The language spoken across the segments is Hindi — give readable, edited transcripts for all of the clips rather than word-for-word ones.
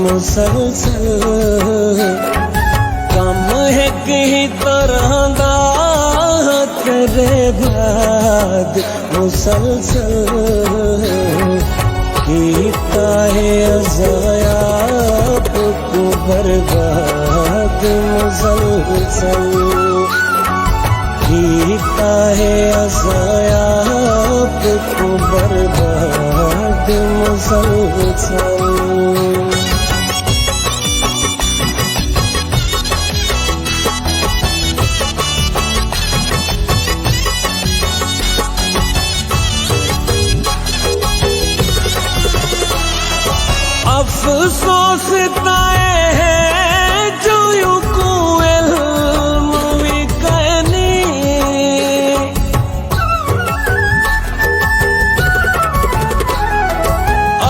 मुसलसल कम है कहीं तरह दा तेरे बाद मुसलसल कीता है अज़ाया को बर्बाद मुसलसल कीता है अज़ाया को बर्बाद मुसलसल। अफसोस ताए है जो यूं को इल्म भी कहनी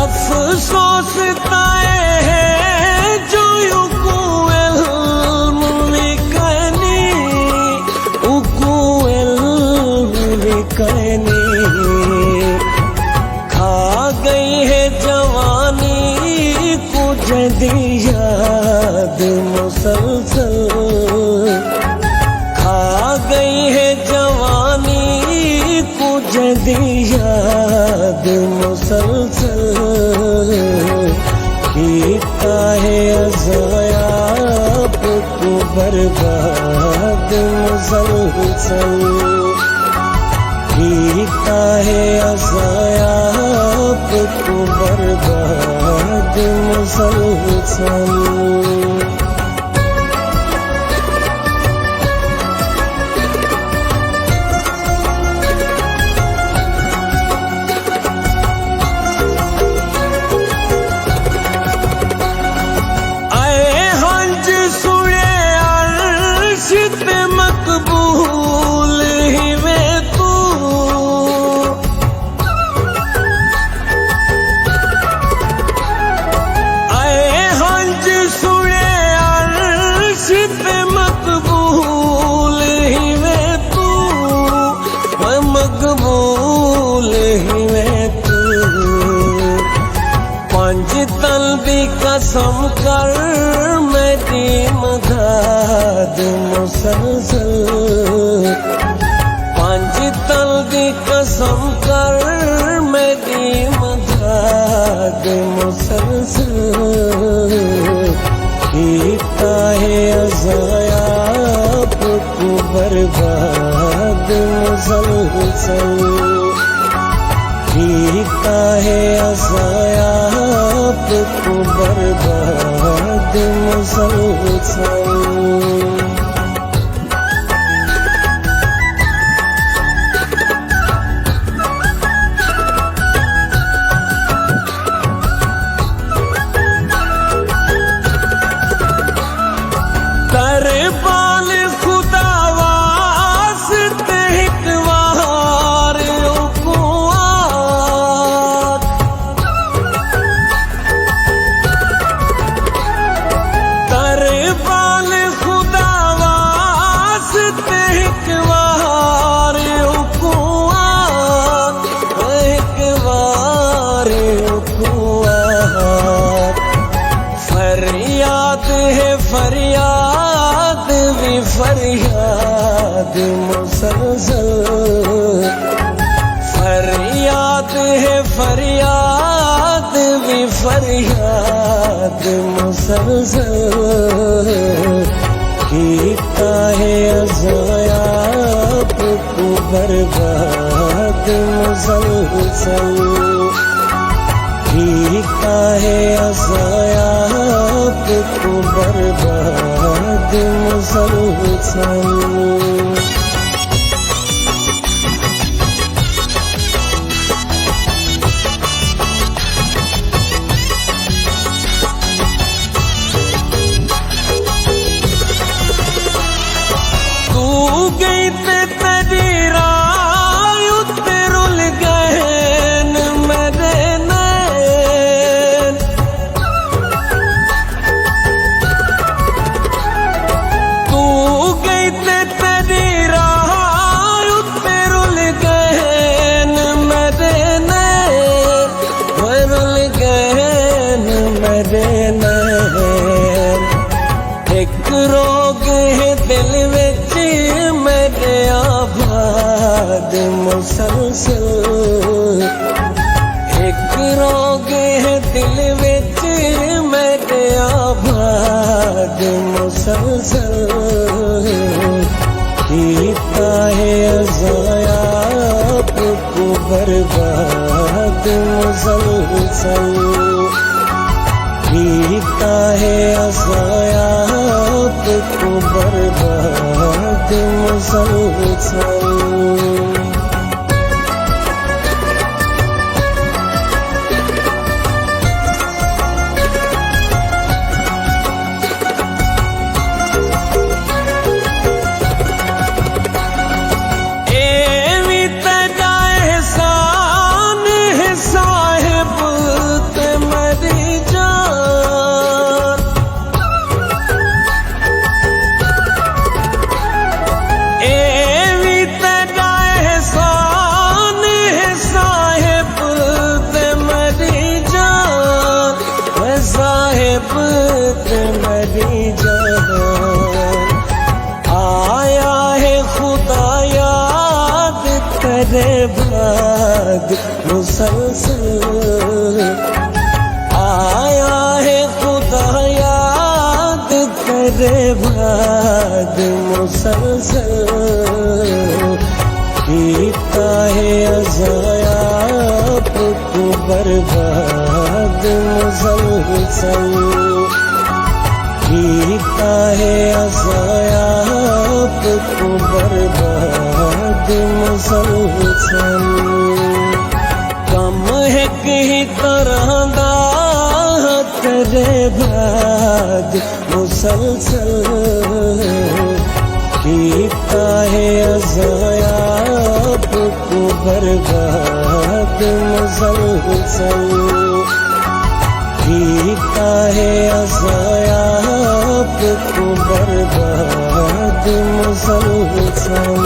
अफसोस ताए है जो यूं को इल्म भी कहनी उको इल्म भी कहनी खा गई है जवानी जदी याद मुसलसल खा गई है जवानी को जदी याद मुसलसल कीता है अज़ाया को बर्बाद मुसलसल कीता है अज़ाया को बर्बाद मुसलसल। मकबूल ही में तू आए हंज सुने अर्श पे मकबूल ही में तू मकबूल ही में तू पंज तलबी कसम कर मेरी मदाद मुसलसल पंज तलबी कसम कर मेरी मदाद मुसलसल कीता है अज़ाया को बर्बाद मुसलसल कीता है अज़ाया को बर्बाद मुसलसल। तरबाल खुदा वास्ते हिकवार तरबाल खुदा वास्ते हिकवार फरियाद है फरियाद भी फरियाद मुसलसल फरियाद है फरियाद भी फरियाद मुसलसल कीता है अज़ाया को बर्बाद मुसलसल कीता है अज़ाया को बर्बाद मुसलसल। तू गई ते तेरी राय उत्ते रुल गए मेरे नैन तू गई ते तेरी राय उत्ते रुल गए मेरे नैन रुल गए मेरे नैन मेरे आबाद मुसलसल एक रोग है दिल विच मेरे आबाद मुसलसल कीता है अज़ाया आपको बर्बाद मुसलसल कीता है अज़ाया आपको बर्बाद मुसलसल मेरी जान आया है खुदा याद करे बाद मुसलसल आया है खुदा याद करे बाद मुसलसल कीता है अज़ाया आपको बर्बाद मुसलसल कीता है अज़ाया आपको बर्बाद मुसलसल कम है कहीं तरह दा तेरे बाद मुसलसल कीता है अज़ाया आपको बर्बाद मुसलसल कीता है अज़ाया आपको बर्बाद मुसलसल।